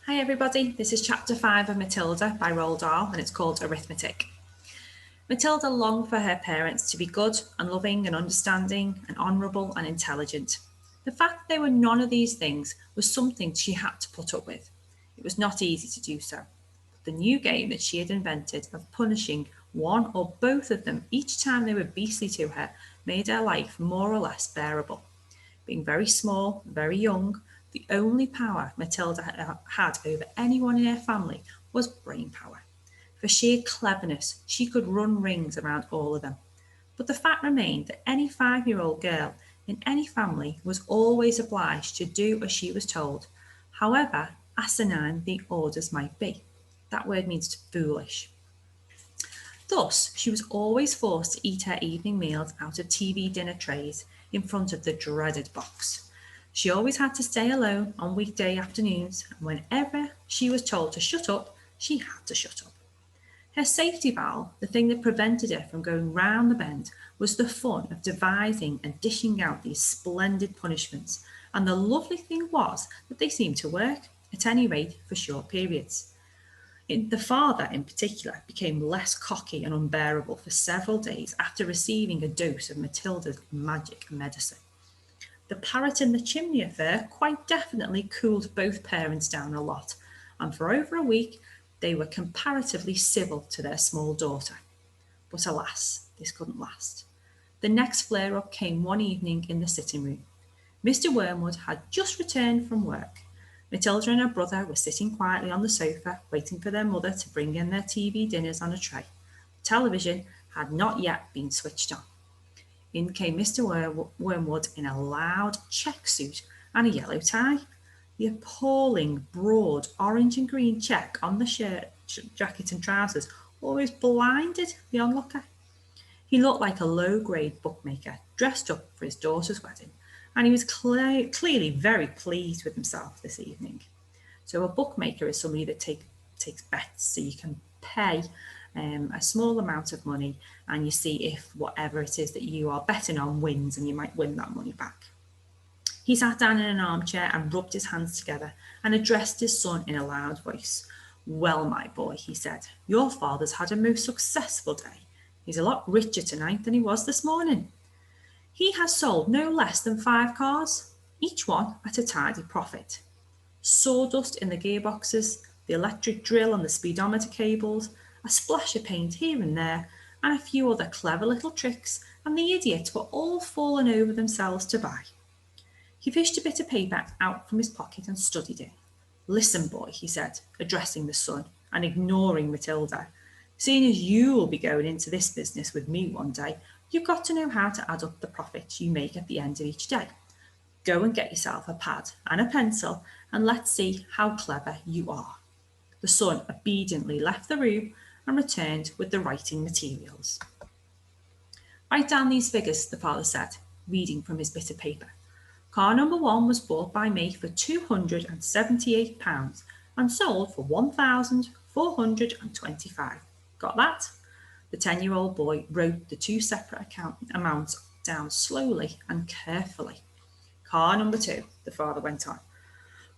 Hi everybody, this is chapter 5 of Matilda by Roald Dahl and it's called Arithmetic. Matilda longed for her parents to be good and loving and understanding and honourable and intelligent. The fact that they were none of these things was something she had to put up with. It was not easy to do so. But the new game that she had invented of punishing one or both of them each time they were beastly to her made her life more or less bearable. Being very small, very young, the only power Matilda had over anyone in her family was brain power. For sheer cleverness, she could run rings around all of them. But the fact remained that any 5-year-old girl in any family was always obliged to do as she was told, however asinine the orders might be. That word means foolish. Thus, she was always forced to eat her evening meals out of TV dinner trays in front of the dreaded box. She always had to stay alone on weekday afternoons, and whenever she was told to shut up, she had to shut up. Her safety valve, the thing that prevented her from going round the bend, was the fun of devising and dishing out these splendid punishments, and the lovely thing was that they seemed to work, at any rate for short periods. The father, in particular, became less cocky and unbearable for several days after receiving a dose of Matilda's magic medicine. The parrot in the chimney affair quite definitely cooled both parents down a lot, and for over a week they were comparatively civil to their small daughter. But alas, this couldn't last. The next flare up came one evening in the sitting room. Mr. Wormwood had just returned from work. Matilda and her brother were sitting quietly on the sofa, waiting for their mother to bring in their TV dinners on a tray. The television had not yet been switched on. In came Mr. Wormwood in a loud check suit and a yellow tie. The appalling, broad orange and green check on the shirt, jacket and trousers always blinded the onlooker. He looked like a low-grade bookmaker dressed up for his daughter's wedding, and he was clearly very pleased with himself this evening. So a bookmaker is somebody that takes bets, so you can pay a small amount of money and you see if whatever it is that you are betting on wins, and you might win that money back. He sat down in an armchair and rubbed his hands together and addressed his son in a loud voice. "Well, my boy," he said, "your father's had a most successful day. He's a lot richer tonight than he was this morning. He has sold no less than 5 cars, each one at a tidy profit. Sawdust in the gearboxes, the electric drill and the speedometer cables, a splash of paint here and there, and a few other clever little tricks, and the idiots were all fallen over themselves to buy." He fished a bit of paper out from his pocket and studied it. "Listen, boy," he said, addressing the son and ignoring Matilda. "Seeing as you will be going into this business with me one day, you've got to know how to add up the profits you make at the end of each day. Go and get yourself a pad and a pencil, and let's see how clever you are." The son obediently left the room and returned with the writing materials. "Write down these figures," the father said, reading from his bit of paper. "Car number 1 was bought by me for £278 and sold for 1,425. Got that?" The 10-year-old boy wrote the 2 separate amounts down slowly and carefully. "Car number 2, the father went on,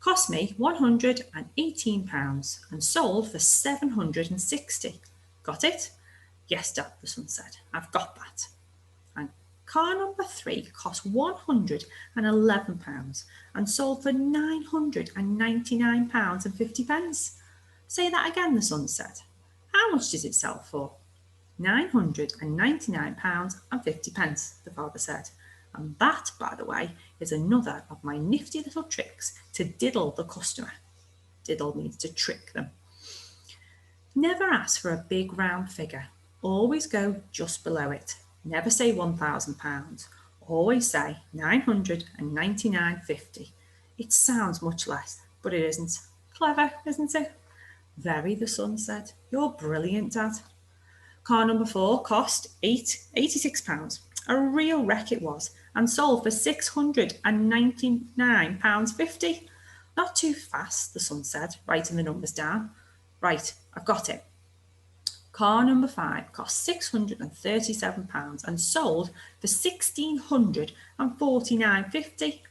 "cost me £118 and sold for 760. Got it?" "Yes, Dad," the son said, "I've got that." "And car number 3 cost £111 and sold for £999.50. "Say that again," the son said. "How much does it sell for?" £999.50, the father said. "And that, by the way, is another of my nifty little tricks to diddle the customer." Diddle means to trick them. Never ask for a big round figure. Always go just below it. Never say £1,000. Always say £999.50. It sounds much less, but it isn't. Clever, isn't it? "Very," the son said. "You're brilliant, Dad." Car number 4 cost £86. A real wreck it was, and sold for £699.50. "Not too fast," the son said, writing the numbers down. "Right, I've got it. Car number 5 cost £637 and sold for £1,649.50.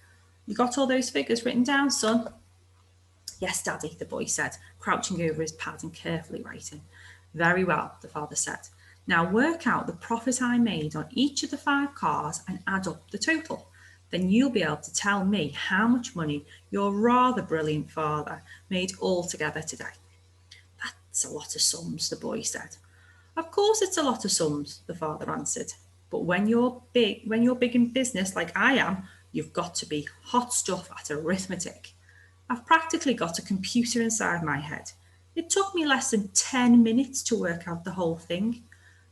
You got all those figures written down, son?" Yes, Daddy, the boy said, crouching over his pad and carefully writing. Very well, the father said. Now work out the profit I made on each of the 5 cars and add up the total. Then you'll be able to tell me how much money your rather brilliant father made altogether today. That's a lot of sums, the boy said. Of course it's a lot of sums, the father answered. But when you're big in business like I am, you've got to be hot stuff at arithmetic. I've practically got a computer inside my head. It took me less than 10 minutes to work out the whole thing.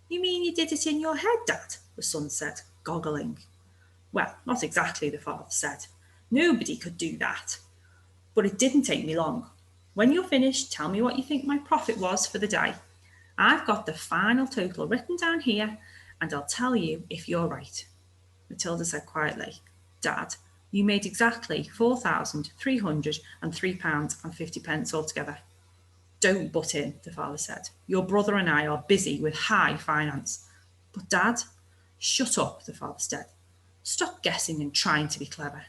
You mean you did it in your head, Dad? The son said, goggling. Well, not exactly, the father said. Nobody could do that. But it didn't take me long. When you're finished, tell me what you think my profit was for the day. I've got the final total written down here, and I'll tell you if you're right. Matilda said quietly, Dad, you made exactly £4,303.50 altogether. Don't butt in, the father said. Your brother and I are busy with high finance. But Dad, shut up, the father said. Stop guessing and trying to be clever.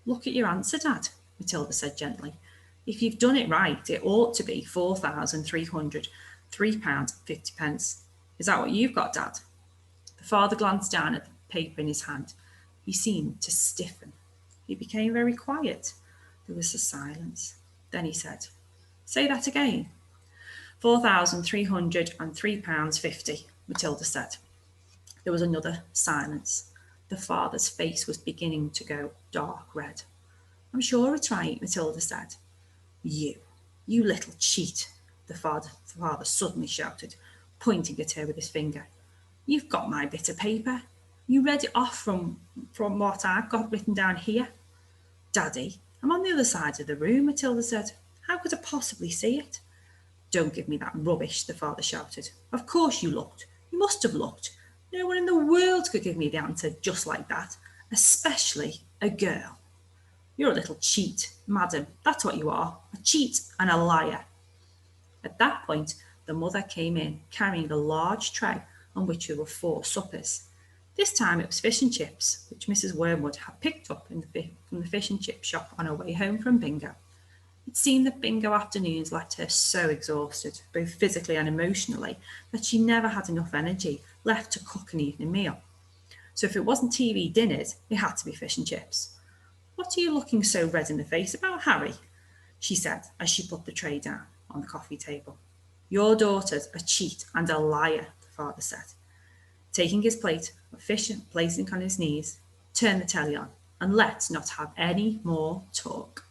Look at your answer, Dad, Matilda said gently. If you've done it right, it ought to be £4,303.50. Is that what you've got, Dad? The father glanced down at the paper in his hand. He seemed to stiffen. He became very quiet. There was a silence. Then he said, Say that again. £4,303.50, Matilda said. There was another silence. The father's face was beginning to go dark red. I'm sure it's right, Matilda said. You little cheat, the father suddenly shouted, pointing at her with his finger. You've got my bit of paper. You read it off from what I've got written down here. Daddy, I'm on the other side of the room, Matilda said. How could I possibly see it? Don't give me that rubbish, the father shouted. Of course you looked. You must have looked. No one in the world could give me the answer just like that, especially a girl. You're a little cheat, madam. That's what you are, a cheat and a liar. At that point, the mother came in, carrying a large tray on which there were 4 suppers. This time it was fish and chips, which Mrs. Wormwood had picked up from the fish and chip shop on her way home from bingo. It seemed that bingo afternoons left her so exhausted, both physically and emotionally, that she never had enough energy left to cook an evening meal. So if it wasn't TV dinners, it had to be fish and chips. What are you looking so red in the face about, Harry? She said as she put the tray down on the coffee table. Your daughter's a cheat and a liar, the father said. Taking his plate of fish and placing it on his knees, turn the telly on, and let's not have any more talk.